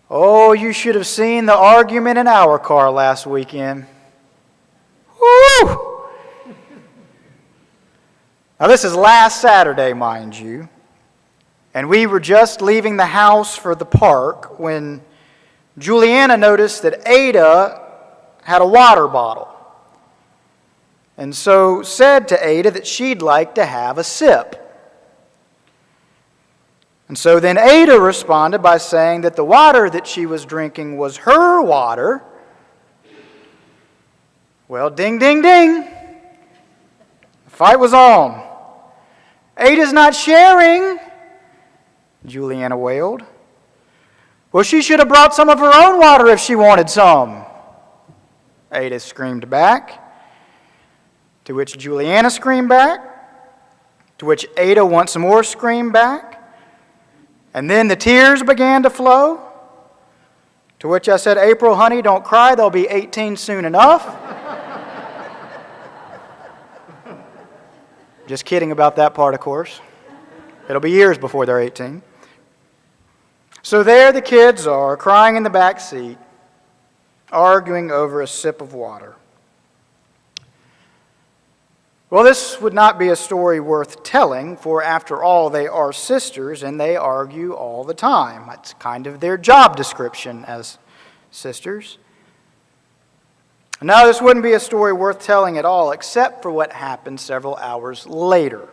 Oh, you should have seen the argument in our car last weekend. Woo! Now, this is last Saturday, mind you, and we were just leaving the house for the park when Juliana noticed that Ada had a water bottle, and so said to Ada that she'd like to have a sip. And so then Ada responded by saying that the water that she was drinking was her water. Well, ding, ding, ding. The fight was on. Ada's not sharing, Juliana wailed. Well, she should have brought some of her own water if she wanted some, Ada screamed back. To which Juliana screamed back. To which Ada once more screamed back. And then the tears began to flow. To which I said, April, honey, don't cry. They'll be 18 soon enough. Just kidding about that part, of course. It'll be years before they're 18. So there the kids are, crying in the back seat, arguing over a sip of water. Well, this would not be a story worth telling, for after all, they are sisters and they argue all the time. That's kind of their job description as sisters. Now, this wouldn't be a story worth telling at all, except for what happened several hours later.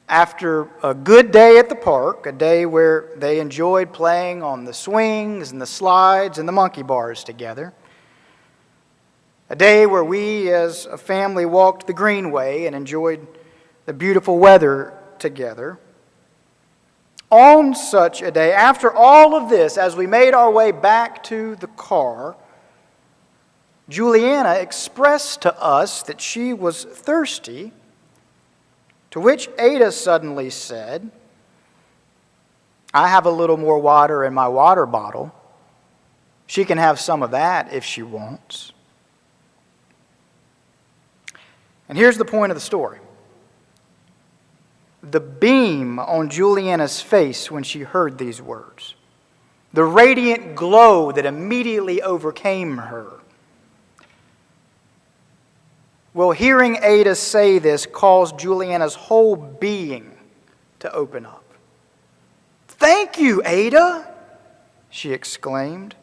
After a good day at the park, a day where they enjoyed playing on the swings and the slides and the monkey bars together, a day where we as a family walked the greenway and enjoyed the beautiful weather together. On such a day, after all of this, as we made our way back to the car, Juliana expressed to us that she was thirsty, to which Ada suddenly said, I have a little more water in my water bottle. She can have some of that if she wants. And here's the point of the story. The beam on Juliana's face when she heard these words, the radiant glow that immediately overcame her. Well, hearing Ada say this caused Juliana's whole being to open up. Thank you, Ada, she exclaimed.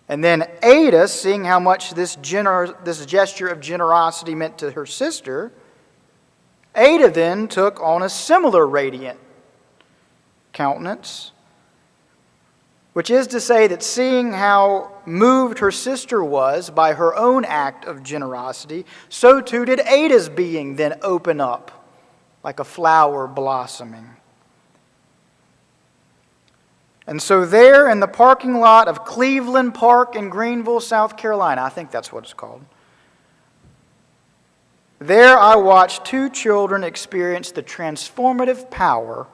And then Ada, seeing how much this gesture of generosity meant to her sister, Ada then took on a similar radiant countenance, which is to say that seeing how moved her sister was by her own act of generosity, so too did Ada's being then open up like a flower blossoming. And so there in the parking lot of Cleveland Park in Greenville, South Carolina, I think that's what it's called, there I watched two children experience the transformative power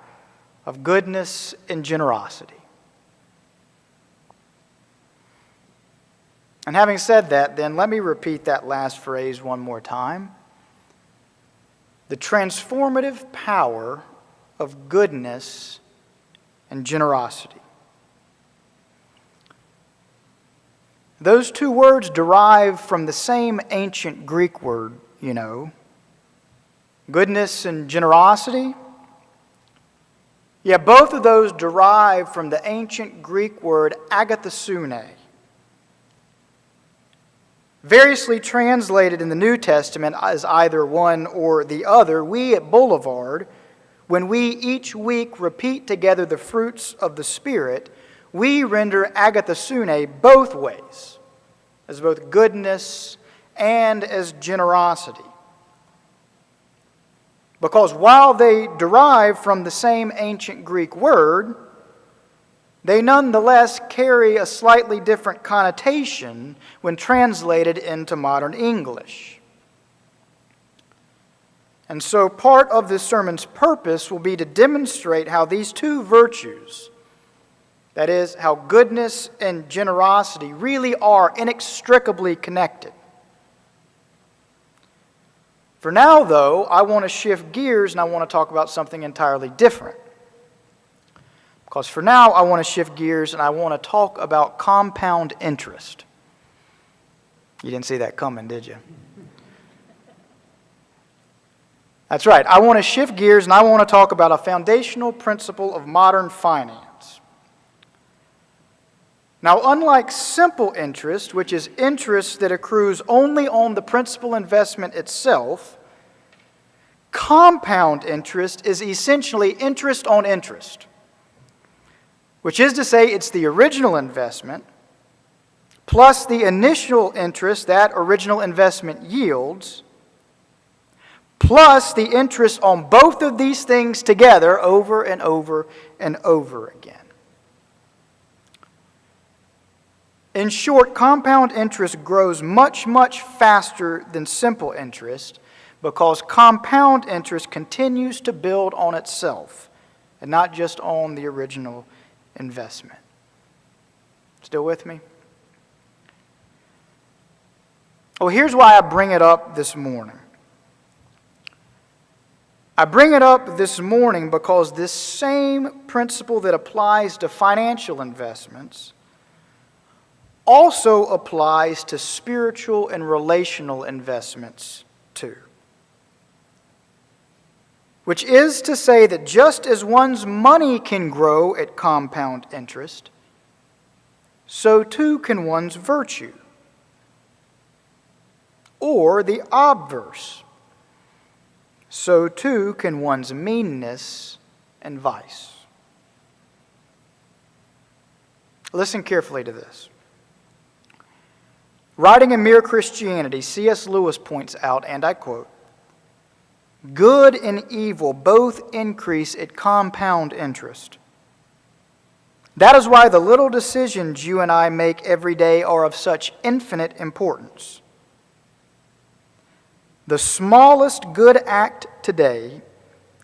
of goodness and generosity. And having said that, then let me repeat that last phrase one more time. The transformative power of goodness and generosity. Those two words derive from the same ancient Greek word, you know. Goodness and generosity. Yeah, both of those derive from the ancient Greek word agathosune. Variously translated in the New Testament as either one or the other, we at Boulevard, when we each week repeat together the fruits of the Spirit, we render agathosune both ways, as both goodness and as generosity. Because while they derive from the same ancient Greek word, they nonetheless carry a slightly different connotation when translated into modern English. And so part of this sermon's purpose will be to demonstrate how these two virtues, that is, how goodness and generosity really are inextricably connected. For now, though, I want to shift gears and I want to talk about something entirely different. Because for now, I want to shift gears and I want to talk about compound interest. You didn't see that coming, did you? That's right. I want to shift gears and I want to talk about a foundational principle of modern finance. Now, unlike simple interest, which is interest that accrues only on the principal investment itself, compound interest is essentially interest on interest, which is to say it's the original investment plus the initial interest that original investment yields, plus the interest on both of these things together over and over and over again. In short, compound interest grows much, much faster than simple interest because compound interest continues to build on itself and not just on the original investment. Still with me? Well, here's why I bring it up this morning. I bring it up this morning because this same principle that applies to financial investments also applies to spiritual and relational investments too. Which is to say that just as one's money can grow at compound interest, so too can one's virtue. Or the obverse, so too can one's meanness and vice. Listen carefully to this. Writing in Mere Christianity, C.S. Lewis points out, and I quote, "Good and evil both increase at compound interest. That is why the little decisions you and I make every day are of such infinite importance. The smallest good act today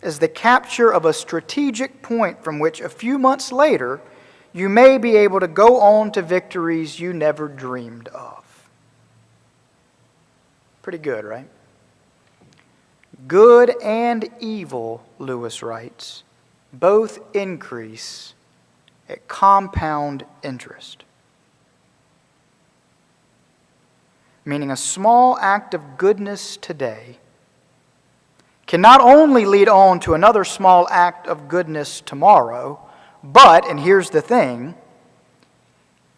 is the capture of a strategic point from which a few months later you may be able to go on to victories you never dreamed of." Pretty good, right? Good and evil, Lewis writes, both increase at compound interest. Meaning a small act of goodness today can not only lead on to another small act of goodness tomorrow, but, and here's the thing,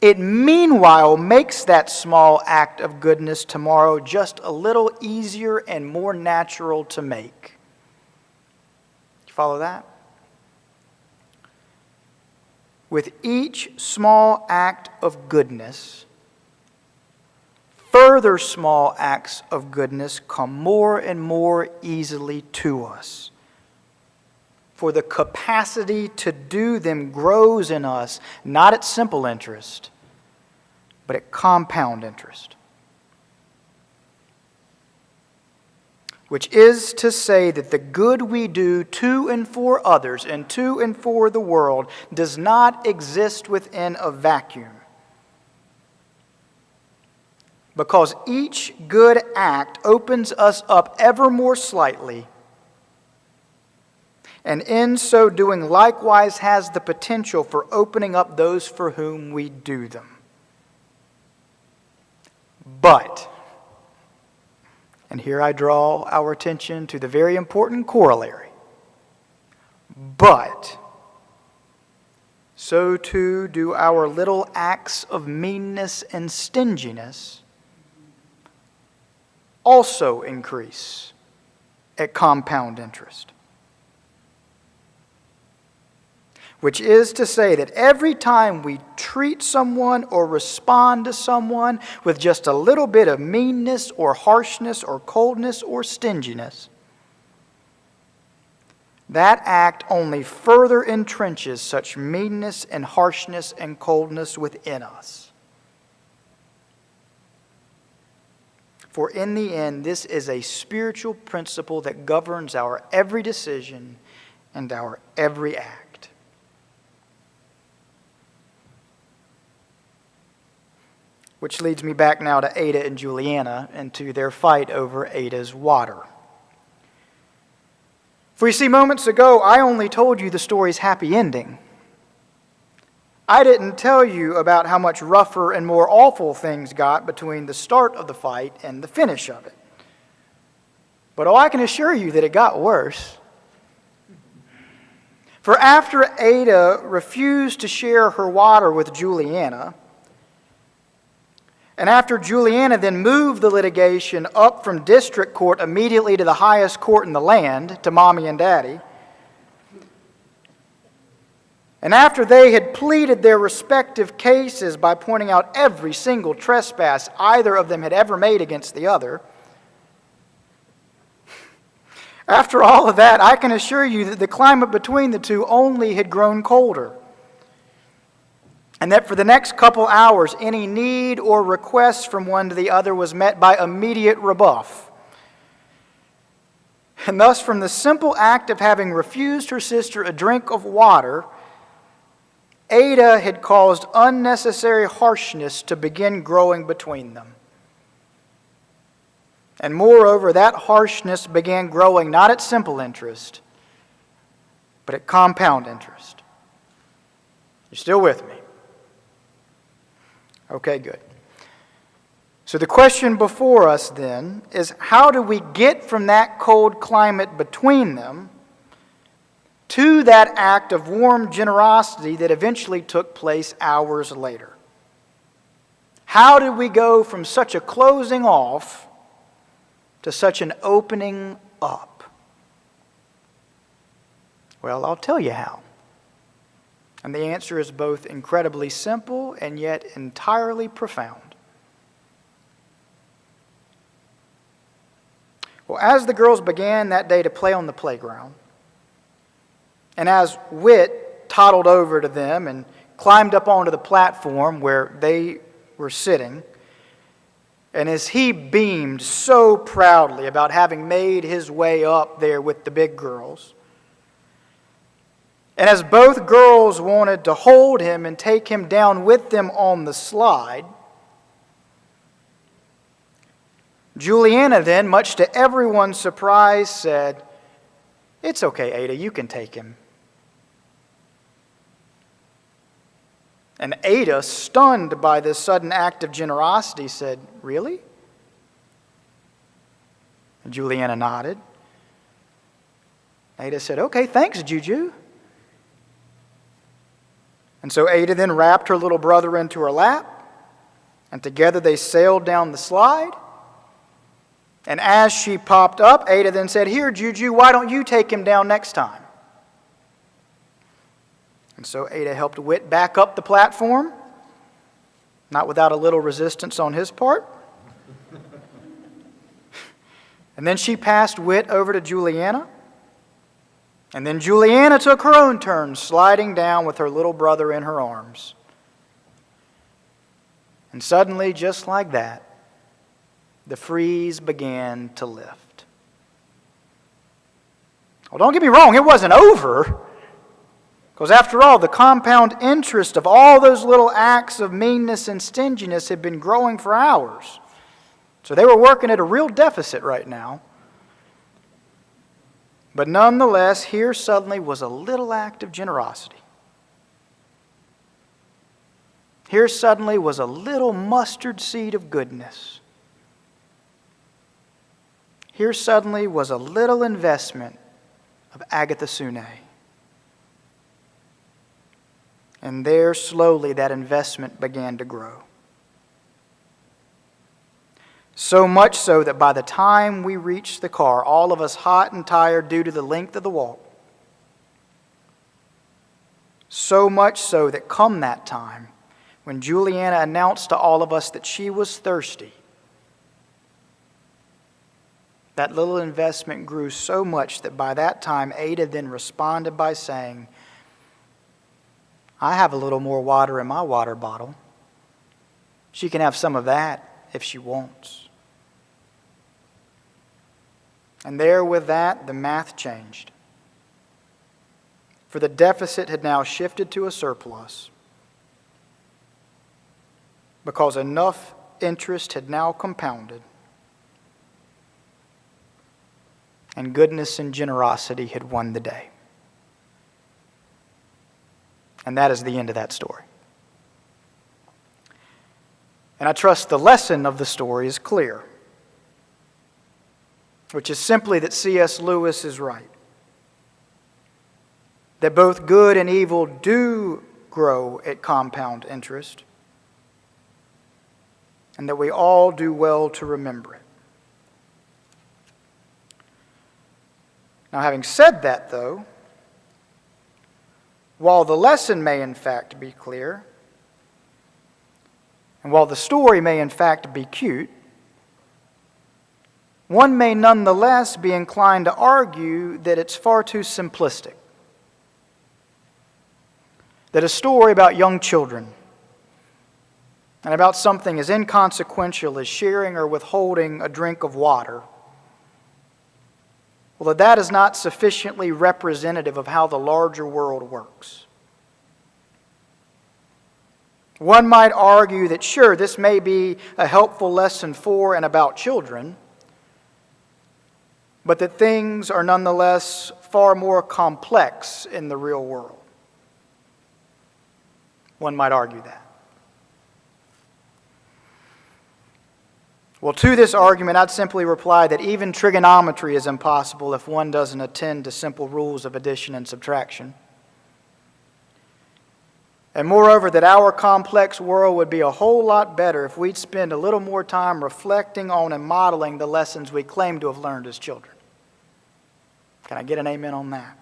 it meanwhile makes that small act of goodness tomorrow just a little easier and more natural to make. You follow that? With each small act of goodness, further small acts of goodness come more and more easily to us. For the capacity to do them grows in us, not at simple interest, but at compound interest. Which is to say that the good we do to and for others and to and for the world does not exist within a vacuum. Because each good act opens us up ever more slightly, and in so doing likewise has the potential for opening up those for whom we do them. But, and here I draw our attention to the very important corollary, but so too do our little acts of meanness and stinginess also increase at compound interest. Which is to say that every time we treat someone or respond to someone with just a little bit of meanness or harshness or coldness or stinginess, that act only further entrenches such meanness and harshness and coldness within us. For in the end, this is a spiritual principle that governs our every decision and our every act. Which leads me back now to Ada and Juliana and to their fight over Ada's water. For you see, moments ago, I only told you the story's happy ending. I didn't tell you about how much rougher and more awful things got between the start of the fight and the finish of it. But I can assure you that it got worse. For after Ada refused to share her water with Juliana, and after Juliana then moved the litigation up from district court immediately to the highest court in the land, to Mommy and Daddy, and after they had pleaded their respective cases by pointing out every single trespass either of them had ever made against the other, after all of that, I can assure you that the climate between the two only had grown colder, and that for the next couple hours, any need or request from one to the other was met by immediate rebuff. And thus, from the simple act of having refused her sister a drink of water, Ada had caused unnecessary harshness to begin growing between them. And moreover, that harshness began growing not at simple interest, but at compound interest. You're still with me? Okay, good. So the question before us then is, how do we get from that cold climate between them to that act of warm generosity that eventually took place hours later? How did we go from such a closing off to such an opening up? Well, I'll tell you how. And the answer is both incredibly simple and yet entirely profound. Well, as the girls began that day to play on the playground, and as Whit toddled over to them and climbed up onto the platform where they were sitting, and as he beamed so proudly about having made his way up there with the big girls, and as both girls wanted to hold him and take him down with them on the slide, Juliana then, much to everyone's surprise, said, "It's okay, Ada, you can take him." And Ada, stunned by this sudden act of generosity, said, "Really?" And Juliana nodded. Ada said, "Okay, thanks, Juju." And so Ada then wrapped her little brother into her lap, and together they sailed down the slide. And as she popped up, Ada then said, "Here, Juju, why don't you take him down next time?" And so Ada helped Whit back up the platform, not without a little resistance on his part. And then she passed Whit over to Juliana. And then Juliana took her own turn, sliding down with her little brother in her arms. And suddenly, just like that, the freeze began to lift. Well, don't get me wrong, it wasn't over. Because after all, the compound interest of all those little acts of meanness and stinginess had been growing for hours. So they were working at a real deficit right now. But nonetheless, here suddenly was a little act of generosity. Here suddenly was a little mustard seed of goodness. Here suddenly was a little investment of Agatha Sune. And there, slowly, that investment began to grow. So much so that by the time we reached the car, all of us hot and tired due to the length of the walk, so much so that come that time, when Juliana announced to all of us that she was thirsty, that little investment grew so much that by that time, Ada then responded by saying, "I have a little more water in my water bottle. She can have some of that if she wants." And there with that, the math changed. For the deficit had now shifted to a surplus, because enough interest had now compounded, and goodness and generosity had won the day. And that is the end of that story. And I trust the lesson of the story is clear, which is simply that C.S. Lewis is right. That both good and evil do grow at compound interest, and that we all do well to remember it. Now, having said that, though, while the lesson may in fact be clear, and while the story may in fact be cute, one may nonetheless be inclined to argue that it's far too simplistic. That a story about young children and about something as inconsequential as sharing or withholding a drink of water, well, that is not sufficiently representative of how the larger world works. One might argue that, sure, this may be a helpful lesson for and about children, but that things are nonetheless far more complex in the real world. One might argue that. Well, to this argument, I'd simply reply that even trigonometry is impossible if one doesn't attend to simple rules of addition and subtraction. And moreover, that our complex world would be a whole lot better if we'd spend a little more time reflecting on and modeling the lessons we claim to have learned as children. Can I get an amen on that?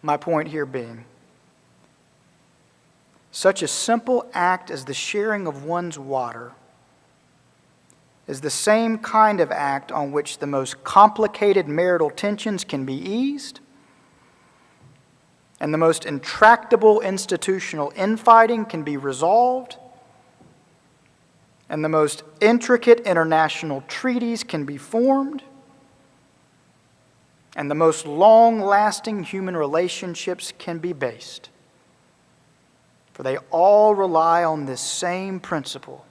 My point here being, such a simple act as the sharing of one's water is the same kind of act on which the most complicated marital tensions can be eased, and the most intractable institutional infighting can be resolved, and the most intricate international treaties can be formed, and the most long-lasting human relationships can be based. For they all rely on this same principle.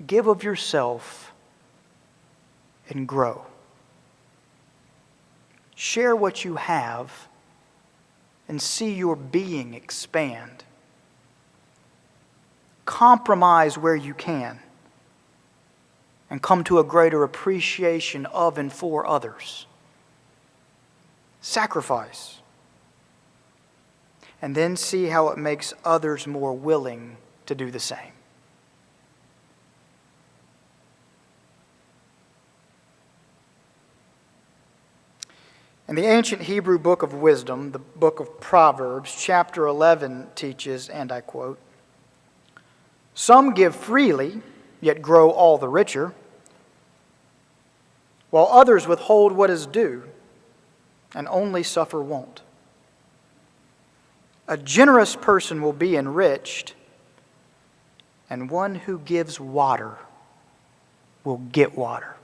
Give of yourself and grow. Share what you have and see your being expand. Compromise where you can and come to a greater appreciation of and for others. Sacrifice. And then see how it makes others more willing to do the same. In the ancient Hebrew book of wisdom, the book of Proverbs, chapter 11 teaches, and I quote, "Some give freely, yet grow all the richer, while others withhold what is due and only suffer want. A generous person will be enriched, and one who gives water will get water."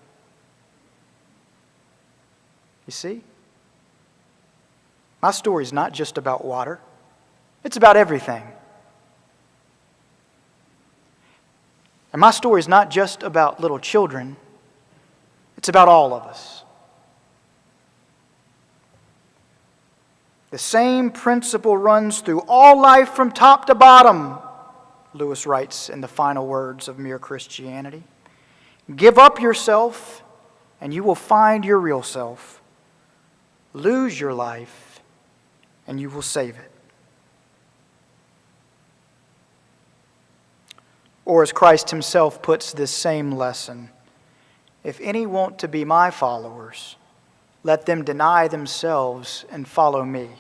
You see? My story is not just about water. It's about everything. And my story is not just about little children. It's about all of us. The same principle runs through all life from top to bottom, Lewis writes in the final words of Mere Christianity. Give up yourself, and you will find your real self. Lose your life, and you will save it. Or as Christ himself puts this same lesson, if any want to be my followers, let them deny themselves and follow me.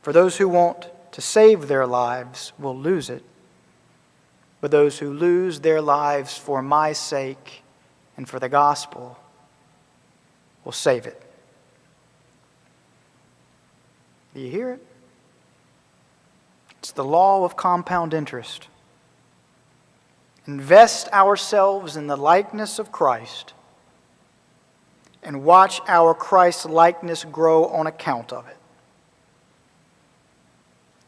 For those who want to save their lives will lose it, but those who lose their lives for my sake and for the gospel will save it. Do you hear it? It's the law of compound interest. Invest ourselves in the likeness of Christ and watch our Christ-likeness grow on account of it.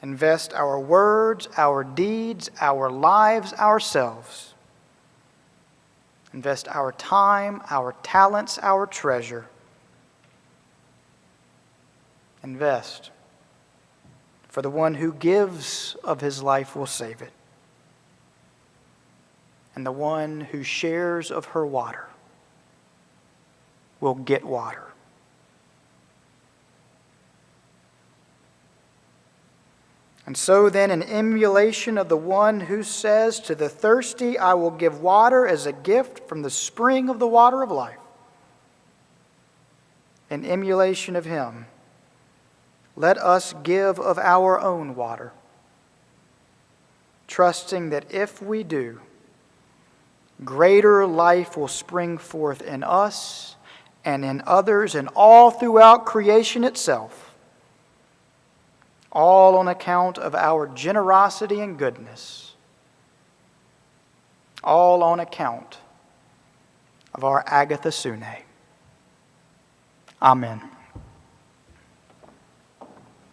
Invest our words, our deeds, our lives, ourselves. Invest our time, our talents, our treasure. Invest For the one who gives of his life will save it, and the one who shares of her water will get water. And so then, in emulation of the one who says, to the thirsty I will give water as a gift from the spring of the water of life, in emulation of him, let us give of our own water, trusting that if we do, greater life will spring forth in us and in others and all throughout creation itself, all on account of our generosity and goodness, all on account of our Agatha Sune. Amen.